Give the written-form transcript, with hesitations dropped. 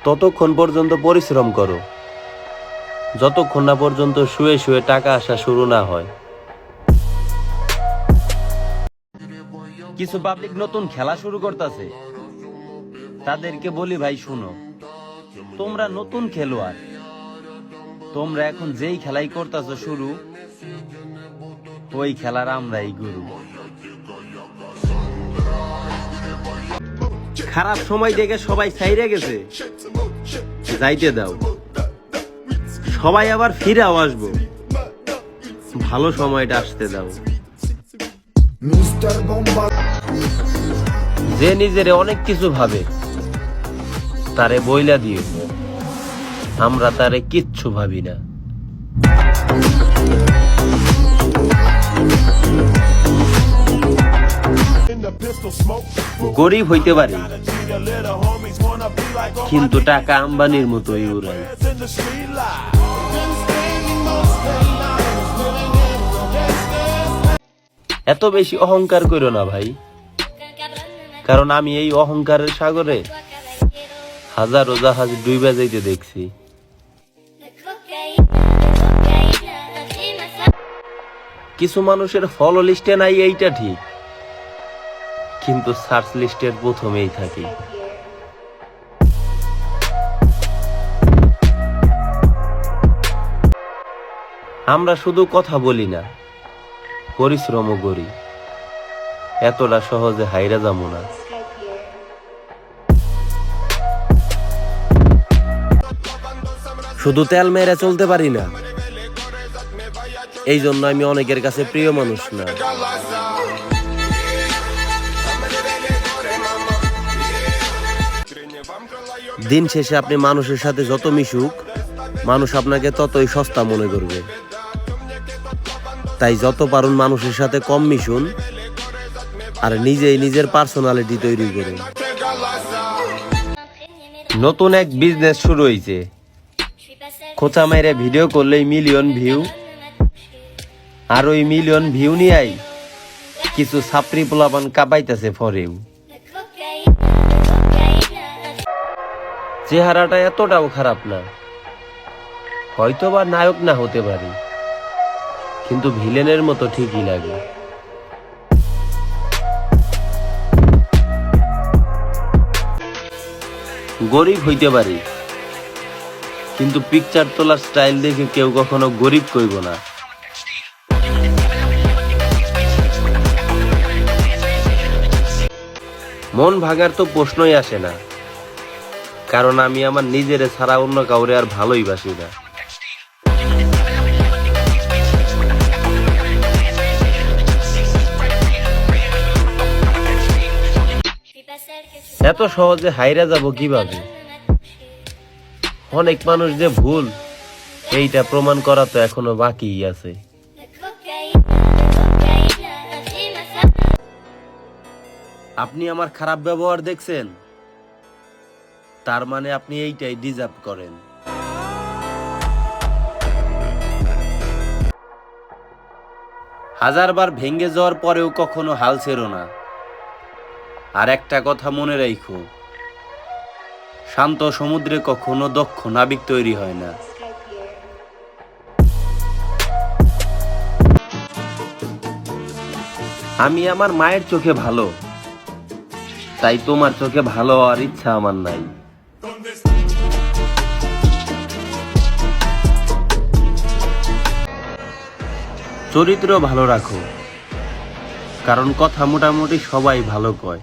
ততক্ষণ পর্যন্ত পরিশ্রম করো, যতক্ষণ না পর্যন্ত শুয়ে শুয়ে টাকা আসা শুরু না হয়। কিছু পাবলিক নতুন খেলা শুরু করতেছে, তাদেরকে বলি ভাই শুনো, তোমরা নতুন খেলোয়াড়, তোমরা এখন যেই খেলাই করতেছো শুরু, ওই খেলার আমরাই গুরু। খারাপ সময় দেখে সবাই ছাইরে গেছে, যাইতে দাও, সবাই আবার ফিরেও আসবো, ভালো সময়টা আসতে দাও। যে নিজেরে অনেক কিছু ভাবে তারে বইলা দিও, আমরা তারে কিচ্ছু ভাবি না। গরিব হইতে পারি, কিন্তু টাকা আম্বানির মতোই উড়াই। এত বেশি অহংকার করো না ভাই, কারণ আমি এই অহংকারের সাগরে হাজারো জাহাজ ডুইবা যাইতে দেখছি। কিছু মানুষের ফলো লিস্টে নাই এইটা ঠিক, কিন্তু সার্চ লিস্টের প্রথমেই থাকি। আমরা শুধু কথা বলি না, পরিশ্রমও করি, এতটা সহজে হাইরা যাবো না। শুধু তেল মেরে চলতে পারি না, এই জন্য আমি অনেকের কাছে প্রিয় মানুষ না। দিন শেষে আপনি মানুষের সাথে যত মিশুক, মানুষ আপনাকে ততই সস্তা মনে করবে। তাই যত পারুন মানুষের সাথে কম মিশুন, আর নিজেই নিজের পার্সোনালিটি তৈরি করুন। নতুন এক বিজনেস শুরু হয়েছে, খোঁচা মেরে ভিডিও করলেই মিলিয়ন ভিউ, আর ওই মিলিয়ন ভিউ নিয়েই কিছু ছাত্রী পোলাপান কাঁপাইতেছে ফরেও। চেহারাটা এতটাও খারাপ না, হয়তোবা নায়ক না হতে পারি, কিন্তু ভিলেনের মতো ঠিকই লাগে। গরিব হইতে পারি, কিন্তু পিকচার তোলার স্টাইল দেখে কেউ কখনো গরিব কইব না। মন ভাঙার তো প্রশ্নই আসে না, কারণ আমি আমার নিজেরে ছাড়া অন্য কাউরে আর ভালোই বাসি না। এত সহজে হাইরা যাব কিভাবে? অনেক মানুষ যে ভুল, এইটা প্রমাণ করা তো এখনো বাকিই আছে। আপনি আমার খারাপ ব্যবহার দেখছেন, তার মানে আপনি এইটাই ডিজার্ভ করেন। হাজারবার ভেঙে যাওয়ার পরেও কখনো হাল ছেড়ো না। আর একটা কথা মনে রাখো, শান্ত সমুদ্রে কখনো দক্ষ নাবিক তৈরি হয় না। আমি আমার মায়ের চোখে ভালো, তাই তোমার চোখে ভালো হওয়ার ইচ্ছা আমার নাই। চরিত্র ভালো রাখো, কারণ কথা মোটামুটি সবাই ভালো কয়।